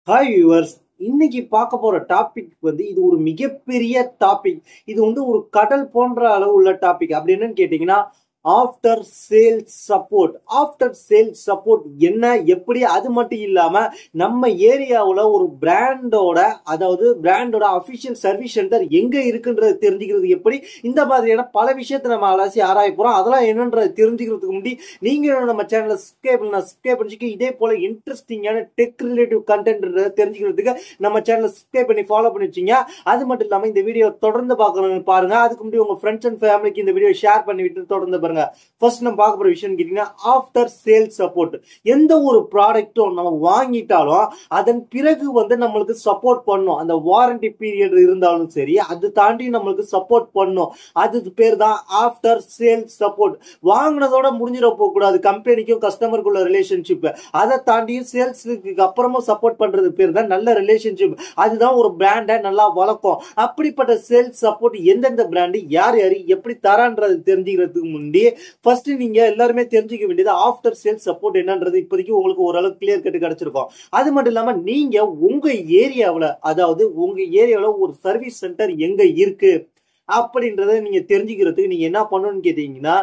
Hi viewers. இன்னைக்கு பார்க்க போற டாபிக் இது ஒரு மிகப்பெரிய டாபிக். இது ஒரு கடல் போன்ற அளவு உள்ள டாபிக். அப்படி என்னன்னு கேட்டீங்கன்னா, after sales support. After sales support என்ன, எப்படி, அது மட்டும் இல்லாம நம்ம ஏரியாவில் ஒரு பிராண்டோட அபிஷியல் சர்வீஸ் சென்டர் எங்க இருக்குன்றது தெரிஞ்சுக்கிறது எப்படி, இந்த மாதிரியான பல விஷயத்தை நம்ம அலசி ஆராய போறோம். அதெல்லாம் என்னன்றது தெரிஞ்சுக்கிறதுக்கு முன்னாடி நீங்க நம்ம சேனலை சப்ஸ்கிரைப் பண்ணிக்க. இதே போல இன்ட்ரெஸ்டிங்கான டெக் ரிலேட்டிவ் கண்டென்ட் தெரிஞ்சுக்கிறதுக்கு நம்ம சேனலை சப்ஸ்கிரைப் பண்ணி ஃபாலோ பண்ணி வச்சுங்க. அது மட்டும் இல்லாம இந்த வீடியோ தொடர்ந்து பாருங்க. அதுக்கு முன்னாடி உங்க ஃப்ரெண்ட்ஸ் அண்ட் ஃபேமிலிக்கு இந்த வீடியோ ஷேர் பண்ணி விட்டு தொடர்ந்து பாருங்க. ஃபர்ஸ்ட் நம்ம பார்க்க போற விஷயம் கேட்டீங்கன்னா, ஆஃப்டர் சேல்ஸ் சப்போர்ட். எந்த ஒரு ப்ராடக்ட்டும் நம்ம வாங்கிட்டாலும் அதன் பிறகு நம்மளுக்கு சப்போர்ட் பண்ணும். அந்த வாரண்டி பீரியட் இருந்தாலும் சரி, அது தாண்டி நம்மளுக்கு சப்போர்ட் பண்ணும். அது பேர் தான் ஆஃப்டர் சேல்ஸ் சப்போர்ட். வாங்கினதோட முடிஞ்சிட போக கூடாது. கம்பெனிக்கும் கஸ்டமருக்குள்ள ரிலேஷன்ஷிப், அதை தாண்டி சேல்ஸுக்கு அப்புறமும் சப்போர்ட் பண்றது பேர் தான் நல்ல ரிலேஷன்ஷிப். அதுதான் ஒரு பிராண்டை நல்லா வளர்க்கும். அப்படிப்பட்ட சேல்ஸ் சப்போர்ட் எந்தெந்த பிராண்டு யார் யாரு எப்படி தரான்றது தெரிஞ்சுக்கிறதுக்கு முன்னாடி ஃபர்ஸ்ட் நீங்க எல்லாருமே தெரிஞ்சுக்க வேண்டியது ஆஃப்டர் சேல்ஸ் சப்போர்ட் என்னன்றது இப்போதைக்கு உங்களுக்கு ஓரளவு கிளியர் கட் கிடைச்சிருக்கும். அது மட்டும் இல்லாம நீங்க உங்க ஏரியாவில் ஒரு சர்வீஸ் சென்டர் எங்க இருக்கு அப்படின்றத நீங்க தெரிஞ்சுக்கிறதுக்கு நீங்க என்ன பண்ணணும்னு கேட்டீங்கன்னா,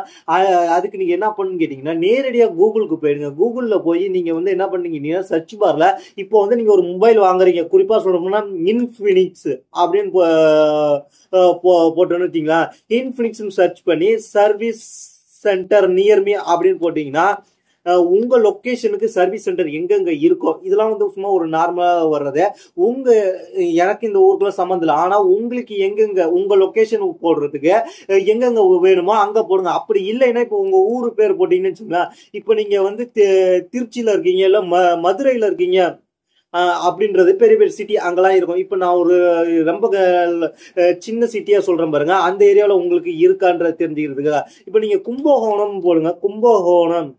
நேரடியா கூகுளுக்கு போயிடுங்க. கூகுள்ல போய் நீங்க என்ன பண்ணீங்கன்னா, சர்ச் பார்ல இப்போ நீங்க ஒரு மொபைல் வாங்குறீங்க, குறிப்பா சொல்லணும்னா இன்ஃபினிக்ஸ் அப்படின்னு போட்டோன்னு வச்சீங்களா, இன்ஃபினிக்ஸ் சர்ச் பண்ணி சர்வீஸ் சென்டர் நியர் மீ அப்படின்னு போட்டீங்கன்னா உங்க லொகேஷனுக்கு சர்வீஸ் சென்டர் எங்கெங்க இருக்கோ, இதெல்லாம் சும்மா ஒரு நார்மலா வர்றது. எனக்கு இந்த ஊருக்குள்ள சம்மந்தம் இல்லை, ஆனா உங்களுக்கு எங்கெங்க உங்க லொகேஷன் போடுறதுக்கு எங்கெங்க வேணுமோ அங்க போடுங்க. அப்படி இல்லைன்னா இப்போ உங்க ஊரு பேர் போட்டீங்கன்னு வச்சுங்களேன், இப்போ நீங்க திருச்சியில இருக்கீங்க, இல்ல மதுரையில இருக்கீங்க அப்படின்றது பெரிய பெரிய சிட்டி அங்கெல்லாம் இருக்கும். இப்ப நான் ஒரு ரொம்ப சின்ன சிட்டியா சொல்றேன் பாருங்க, அந்த ஏரியாவில் உங்களுக்கு இருக்கான்றது தெரிஞ்சுக்கிறதுக்கு இப்ப நீங்க கும்பகோணம் போடுங்க. கும்பகோணம்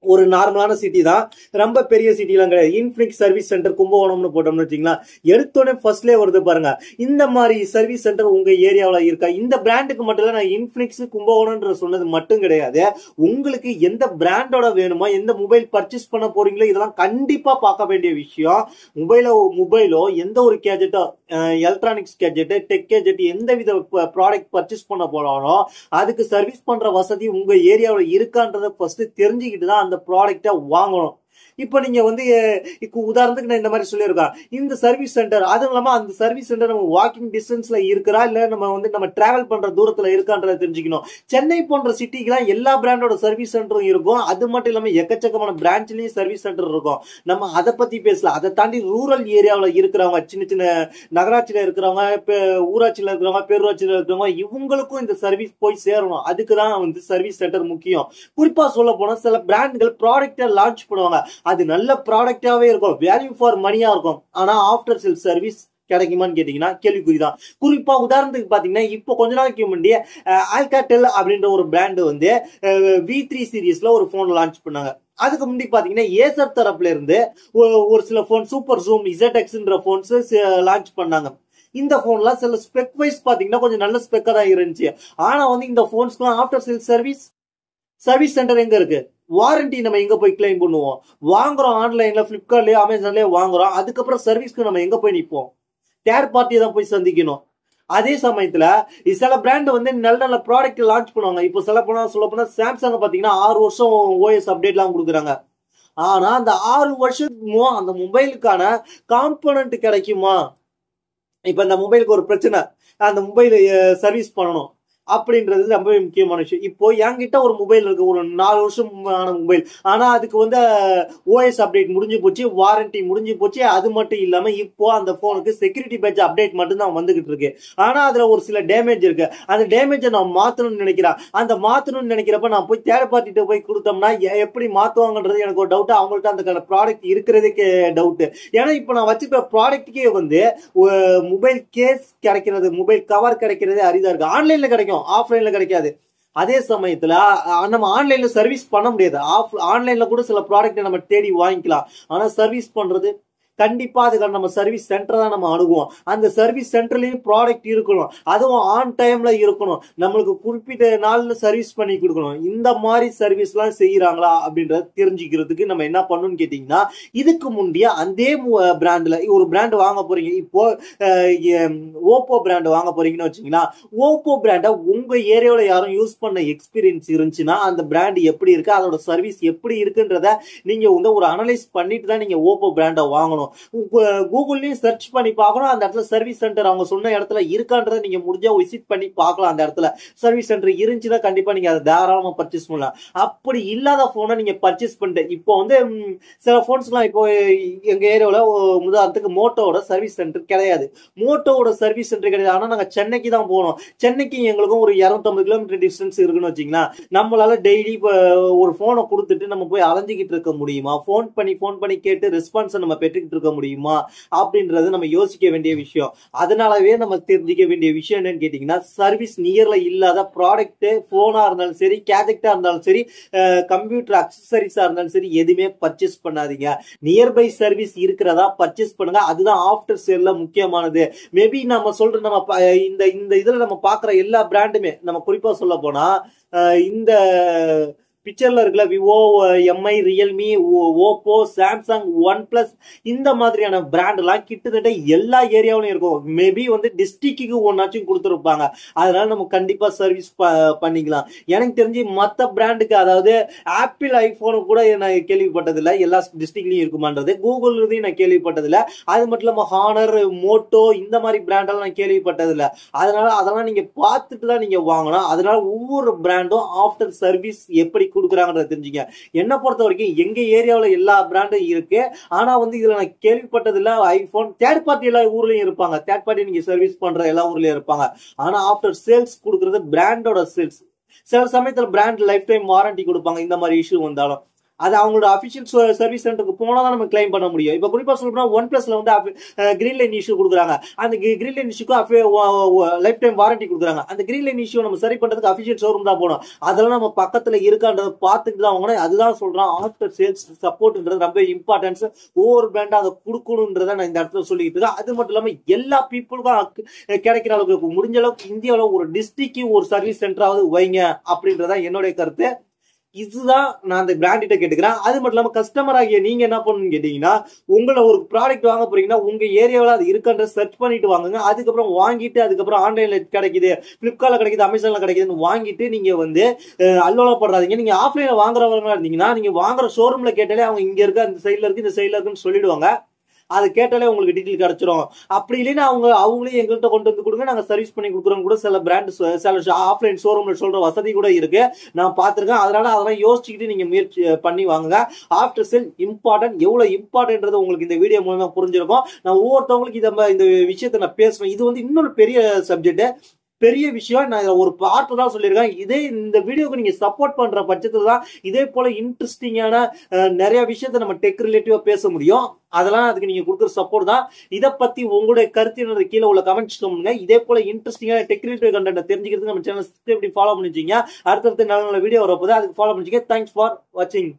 ஒரு நார்மலான சிட்டி தான், ரொம்ப பெரிய சிட்டிலாம் கிடையாது. இன்ஃபினிக்ஸ் சர்வீஸ் சென்டர் கும்பகோணம்னு போட்டோம்னு வச்சுங்களா, எடுத்தோடனே ஃபர்ஸ்ட்லேயே வருது பாருங்க. இந்த மாதிரி சர்வீஸ் சென்டர் உங்க ஏரியாவில் இருக்கா? இந்த பிராண்டுக்கு மட்டும் இல்லை, நான் இன்ஃபினிக்ஸ் கும்பகோணம்ன்ற சொன்னது மட்டும் கிடையாது. உங்களுக்கு எந்த பிராண்டோட வேணுமோ, எந்த மொபைல் பர்ச்சேஸ் பண்ண போறீங்களோ, இதெல்லாம் கண்டிப்பா பார்க்க வேண்டிய விஷயம். மொபைலோ எந்த ஒரு கேஜெட்டோ, எலக்ட்ரானிக்ஸ் கேஜெட், டெக் கேஜெட், எந்த வித ப்ராடக்ட் பர்ச்சேஸ் பண்ண போறாலும் அதுக்கு சர்வீஸ் பண்ற வசதி உங்க ஏரியாவில் இருக்கான்றத ஃபர்ஸ்ட் தெரிஞ்சுக்கிட்டு தான் அந்த ப்ராடக்டை வாங்கணும். இப்ப நீங்க உதாரணத்துக்கு நான் இந்த மாதிரி சொல்லியிருக்கேன், இந்த சர்வீஸ் சென்டர், அதுவும் இல்லாம அந்த சர்வீஸ் சென்டர் நம்ம வாக்கிங் டிஸ்டன்ஸ்ல இருக்கிறா இல்ல நம்ம டிராவல் பண்ற தூரத்துல இருக்கான்றத தெரிஞ்சுக்கணும். சென்னை போன்ற சிட்டிக்கெல்லாம் எல்லா பிராண்டோட சர்வீஸ் சென்டரும் இருக்கும். அது மட்டும் இல்லாம எக்கச்சக்கமான பிரான்ச்லயும் சர்வீஸ் சென்டர் இருக்கும். நம்ம அதை பத்தி பேசலாம். அதை தாண்டி ரூரல் ஏரியாவில் இருக்கிறவங்க, சின்ன சின்ன நகராட்சியில இருக்கிறவங்க, ஊராட்சியில இருக்கிறவங்க, பேரூராட்சியில இருக்கிறவங்க, இவங்களுக்கும் இந்த சர்வீஸ் போய் சேரணும். அதுக்குதான் சர்வீஸ் சென்டர் முக்கியம். குறிப்பா சொல்ல போனா சில பிராண்டுகள் ப்ராடக்டை லான்ச் பண்ணுவாங்க, அது நல்ல ப்ராடக்டாவே இருக்கும், வேல்யூ ஃபார் மணியா இருக்கும். ஆனா ஆஃப்டர் சேல் சர்வீஸ் கிடைக்குமான்னு கேட்டீங்கன்னா கேள்விக்குறிதான். குறிப்பா உதாரணத்துக்கு பாத்தீங்கன்னா, இப்போ கொஞ்ச நாளைக்கு முன்னாடி ஆல்காடெல் அப்படின்ற ஒரு பிராண்ட் V3 சீரீஸ்ல ஒரு போன் லான்ச் பண்ணாங்க. அதுக்கு முன்னாடி பாத்தீங்கன்னா ஏசர் தரப்புல இருந்து ஒரு சில phone super zoom ZX phones launch பண்ணாங்க. இந்த போன்லாம் சில ஸ்பெக் வைஸ் பாத்தீங்கன்னா கொஞ்சம் நல்ல ஸ்பெக்கா தான் இருந்துச்சு. ஆனா இந்த போன்ஸ்க்குலாம் ஆஃப்டர் சேல் சர்வீஸ் சென்டர் எங்க இருக்கு? வாரண்டி நம்ம எங்க போய் கிளைம் பண்ணுவோம்? வாங்குறோம் ஆன்லைன்ல, பிளிப்கார்ட்லயே, அமேசான்லயே வாங்குறோம். அதுக்கப்புறம் சர்வீஸ்க்கு நம்ம எங்க போய் நிற்போம்? தேர்ட் பார்ட்டியை தான் போய் சந்திக்கணும். அதே சமயத்துல சில பிராண்ட் நல்ல நல்ல ப்ராடக்ட் லான்ச் பண்ணுவாங்க. இப்போ சொல்ல போனா சாம்சங் பாத்தீங்கன்னா 6 வருஷம் OS அப்டேட் எல்லாம் கொடுக்குறாங்க. ஆனா அந்த 6 வருஷத்துக்கும் அந்த மொபைலுக்கான காம்பனன்ட் கிடைக்குமா? இப்ப இந்த மொபைலுக்கு ஒரு பிரச்சனை, அந்த மொபைல் சர்வீஸ் பண்ணணும் அப்படின்றது ரொம்ப முக்கியமான விஷயம். இப்போ என்கிட்ட ஒரு மொபைல் இருக்கு, ஒரு 4 வருஷம் மொபைல். ஆனா அதுக்கு OS அப்டேட் முடிஞ்சு போச்சு, வாரண்டி முடிஞ்சு போச்சு. அது மட்டும் இல்லாம இப்போ அந்த போனுக்கு செக்யூரிட்டி பேட்ச் அப்டேட் மட்டும் தான் வந்துகிட்டு இருக்கு. ஆனா அதுல ஒரு சில டேமேஜ் இருக்கு. அந்த டேமேஜை நான் மாத்தணும்னு நினைக்கிறப்ப நான் போய் தேர்ட் பார்ட்டிட்ட போய் கொடுத்தோம்னா எப்படி மாத்துவாங்கன்றது எனக்கு ஒரு டவுட். அவங்கள்ட்ட அந்த ப்ராடக்ட் இருக்கிறதுக்கு டவுட். ஏன்னா இப்போ நான் வச்சுக்கிற ப்ராடக்ட்டுக்கே மொபைல் கேஸ் கிடைக்கிறது, மொபைல் கவர் கிடைக்கிறது அரிதா இருக்கு. ஆன்லைன்ல கிடைக்கும், ஆஃப்லைன்ல கிடைக்காது. அதே சமயத்துல நம்ம ஆன்லைன்ல சர்வீஸ் பண்ண முடியாது. ஆன்லைன்ல கூட சில ப்ராடக்ட் நம்ம தேடி வாங்கிக்கலாம். ஆனா சர்வீஸ் பண்றது கண்டிப்பா அதுக்கான நம்ம சர்வீஸ் சென்டர் தான் நம்ம அணுகுவோம். அந்த சர்வீஸ் சென்டர்லயும் ப்ராடக்ட் இருக்கணும், அதுவும் ஆன் டைம்ல இருக்கணும், நம்மளுக்கு குறிப்பிட்ட நாள்ல சர்வீஸ் பண்ணி கொடுக்கணும். இந்த மாதிரி சர்வீஸ் எல்லாம் செய்யறாங்களா அப்படின்றத தெரிஞ்சுக்கிறதுக்கு நம்ம என்ன பண்ணணும்னு கேட்டீங்கன்னா, இதுக்கு முந்தைய அதே பிராண்ட்ல ஒரு பிராண்ட் வாங்க போறீங்க. இப்போ ஓப்போ பிராண்ட் வாங்க போறீங்கன்னு வச்சீங்கன்னா, ஓப்போ பிராண்டை உங்க ஏரியாவில் யாரும் யூஸ் பண்ண எக்ஸ்பீரியன்ஸ் இருந்துச்சுன்னா அந்த பிராண்ட் எப்படி இருக்கு, அதோட சர்வீஸ் எப்படி இருக்குன்றத நீங்க வந்து ஒரு அனலைஸ் பண்ணிட்டு தான் நீங்க ஓப்போ பிராண்டை வாங்கணும். கூகுள்லயும் சர்ச் பண்ணி பார்க்கணும், அந்த இடத்துல சர்வீஸ் சென்டர் அவங்க சொன்ன இடத்துல இருக்கான்றதை நீங்க முடிஞ்சா விசிட் பண்ணி பார்க்கலாம். அந்த இடத்துல சர்வீஸ் சென்டர் இருந்துச்சுன்னா கண்டிப்பா நீங்க அதை தாராளமா பர்ச்சேஸ் பண்ணலாம். அப்படி இல்லாத போனை நீங்க பர்ச்சேஸ் பண்ணிட்டு இப்போ வந்து சில போன்ஸ்லாம் இப்போ எங்க ஏரியாவில் உதாரணத்துக்கு மோட்டோவோட சர்வீஸ் சென்டர் கிடையாது. மோட்டோவோட சர்வீஸ் சென்டர் கிடையாது. ஆனா நாங்க சென்னைக்கு தான் போனோம். சென்னைக்கு எங்களுக்கும் ஒரு 250 கிலோமீட்டர் டிஸ்டன்ஸ் இருக்குன்னு வச்சீங்கன்னா, நம்மளால டெய்லி ஒரு போனை கொடுத்துட்டு நம்ம போய் அலைஞ்சிக்கிட்டு இருக்க முடியுமா? ஃபோன் பண்ணி கேட்டு ரெஸ்பான்ஸ் நம்ம பெற்றுக்கிட்டு இருக்க முடியுமா அப்படின்றது நம்ம யோசிக்க வேண்டிய விஷயம். அதனாலவே நம்ம தெரிஞ்சுக்க வேண்டிய விஷயம் என்னன்னு கேட்டீங்கன்னா, சர்வீஸ் நியர்ல இல்லாத ப்ராடக்ட் போனா இருந்தாலும் சரி, கேஜெக்டா இருந்தாலும் சரி, கம்ப்யூட்டர் அக்சசரிஸா இருந்தாலும் சரி, எதுவுமே பர்ச்சேஸ் பண்ணாதீங்க. நியர்பை சர்வீஸ் இருக்கிறதா பர்ச்சேஸ் பண்ணுங்க. அதுதான் ஆஃப்டர் சேல்ல முக்கியமானது. மேபி நம்ம சொல்ற நம்ம இந்த இதுல நம்ம பாக்குற எல்லா பிராண்டுமே, நம்ம குறிப்பா சொல்ல போனா இந்த பிக்சர்ல இருக்குல்ல, Vivo, Mi, Realme, Oppo, Samsung, one plus, இந்த மாதிரியான பிராண்ட் எல்லாம் கிட்டத்தட்ட எல்லா ஏரியாவிலும் இருக்கும். மேபி வந்து டிஸ்ட்ரிக்ட்டுக்கு ஒன்னாச்சும் கொடுத்துருப்பாங்க. அதனால நம்ம கண்டிப்பா சர்வீஸ் பண்ணிக்கலாம். எனக்கு தெரிஞ்சு மற்ற பிராண்டுக்கு, அதாவது ஆப்பிள் ஐபோனு கூட நான் கேள்விப்பட்டதில்லை எல்லா டிஸ்ட்ரிக்ட்லயும் இருக்குமான்றது. கூகுள் நான் கேள்விப்பட்டதில்லை. அது மட்டும் இல்லாம ஹானர், மோட்டோ, இந்த மாதிரி பிராண்டெல்லாம் நான் கேள்விப்பட்டதில்லை. அதனால அதெல்லாம் நீங்க பார்த்துட்டு தான் நீங்க வாங்கணும். அதனால ஒவ்வொரு பிராண்டும் ஆஃப்டர் சர்வீஸ் எப்படி கொடுக்குறாங்கன்றத தெரிஞ்சுங்க. என்ன பொறுத்த வரைக்கும் எங்க ஏரியாவில் எல்லா பிராண்டும் இருக்கு. ஆனா வந்து இதுல நான் கேள்விப்பட்டதில்லை ஐபோன். தேர்ட் பார்ட்டி எல்லா ஊர்லயும் இருப்பாங்க. தேர்ட் பார்ட்டி நீங்க சர்வீஸ் பண்ற எல்லா ஊர்லயும் இருப்பாங்க. ஆனா ஆஃப்டர் சேல்ஸ் கொடுக்கறது பிராண்டோட சேல்ஸ். சில சமயத்துல பிராண்ட் லைஃப் டைம் வாரண்டி கொடுப்பாங்க. இந்த மாதிரி இஷ்யூ வந்தாலும் அது அவங்களோட அபிஷியல் சர்வீஸ் சென்டருக்கு போனா தான் நம்ம கிளைம் பண்ண முடியும். இப்ப குறிப்பா சொல்லணும்னா ஒன் பிளஸ்ல வந்து கிரீன் லைன் இஷ்யூ கொடுக்குறாங்க. அந்த கிரீன் லைன் இஷ்யூக்கு லைஃப் டைம் வாரண்டி கொடுக்குறாங்க. அந்த கிரீன் லைன் இஷ்யூ நம்ம சரி பண்றதுக்கு அபிஷியல் ஷோரூம் தான் போகணும். அதெல்லாம் நம்ம பக்கத்துல இருக்கான்றதை பார்த்துட்டு தான் வாங்கணும். அதுதான் சொல்றேன், ஆஃப்டர் சேல்ஸ் சப்போர்ட்ன்றது ரொம்ப இம்பார்ட்டன்ஸ். ஒவ்வொரு பிராண்டா அதை கொடுக்கணும்ன்றதை நான் இந்த இடத்துல சொல்லிட்டு இருக்கேன். அது மட்டும் இல்லாம எல்லா பீப்புளுக்கும் கிடைக்கிற அளவுக்கு முடிஞ்ச அளவுக்கு இந்தியாவில் ஒரு டிஸ்ட்ரிக்ட் ஒரு சர்வீஸ் சென்டராவது வைங்க அப்படின்றதான் என்னுடைய கருத்து. இதுதான் நான் அந்த பிராண்டிட்ட கேட்டுக்கிறேன். அது மட்டும் இல்லாம கஸ்டமர் ஆகிய நீங்க என்ன பண்ணணும்னு கேட்டீங்கன்னா, உங்களை ஒரு ப்ராடக்ட் வாங்க போறீங்கன்னா உங்க ஏரியாவில் அது இருக்கின்ற சர்ச் பண்ணிட்டு வாங்குங்க. அதுக்கப்புறம் வாங்கிட்டு அதுக்கப்புறம் ஆன்லைன்ல கிடைக்குது, பிளிப்கார்ட்ல கிடைக்குது, அமேசான்ல கிடைக்குதுன்னு வாங்கிட்டு நீங்க வந்து அல்லோலப்படுறாதீங்க. நீங்க ஆஃப்லைன்ல வாங்குறவங்களா இருந்தீங்கன்னா நீங்க வாங்குற ஷோரூம்ல கேட்டாலே அவங்க இங்க இருக்க அந்த சைட்ல இருக்கு இந்த சைட்ல இருக்குன்னு சொல்லிடுவாங்க. அது கேட்டாலே உங்களுக்கு டீட்டெயில் கிடைச்சிரும். அப்படி இல்லைன்னா அவங்களே எங்கள்கிட்ட கொண்டு வந்து கொடுங்க, நாங்க சர்வீஸ் பண்ணி கொடுக்குறோம். கூட சில பிராண்ட் சில ஆஃப்லைன் ஷோரூம்ல சொல்ற வசதி கூட இருக்கு, நான் பார்த்திருக்கேன். அதனால அதெல்லாம் யோசிச்சுக்கிட்டு நீங்க முயற்சி பண்ணி வாங்குங்க. After sale important. எவ்வளவு இம்பார்ட்டன்ட்ன்றது உங்களுக்கு இந்த வீடியோ மூலமா புரிஞ்சிருக்கும். நான் ஒவ்வொருத்தவங்களுக்கு இந்த விஷயத்த நான் பேசுவேன். இது வந்து இன்னொரு பெரிய சப்ஜெக்ட், பெரிய விஷயம். நான் ஒரு பார்ட் தான் சொல்லியிருக்கேன். இதே இந்த வீடியோக்கு நீங்க சப்போர்ட் பண்ற பட்சத்துல தான் இதே போல இன்ட்ரெஸ்டிங்கான நிறைய விஷயத்த நம்ம டெக் ரிலேட்டிவா பேச முடியும். அதெல்லாம் அதுக்கு நீங்க கொடுக்குற சப்போர்ட் தான். இதை பத்தி உங்களுடைய கருத்து கீழே உள்ள கமெண்ட்ஸ் பண்ணுங்க. இதே போல இன்ட்ரெஸ்டிங்கான டெக் ரிலேட்டிவ் கண்டென்ட் தெரிஞ்சுக்கிறதுக்கு நம்ம சேனல் சப்ஸ்கிரைப் ஃபாலோ பண்ணிச்சிங்க. அடுத்தடுத்து நல்ல வீடியோ வரப்போது அதுக்கு ஃபாலோ பண்ணிச்சிங்க. தேங்க்ஸ் ஃபார் வாட்சிங்.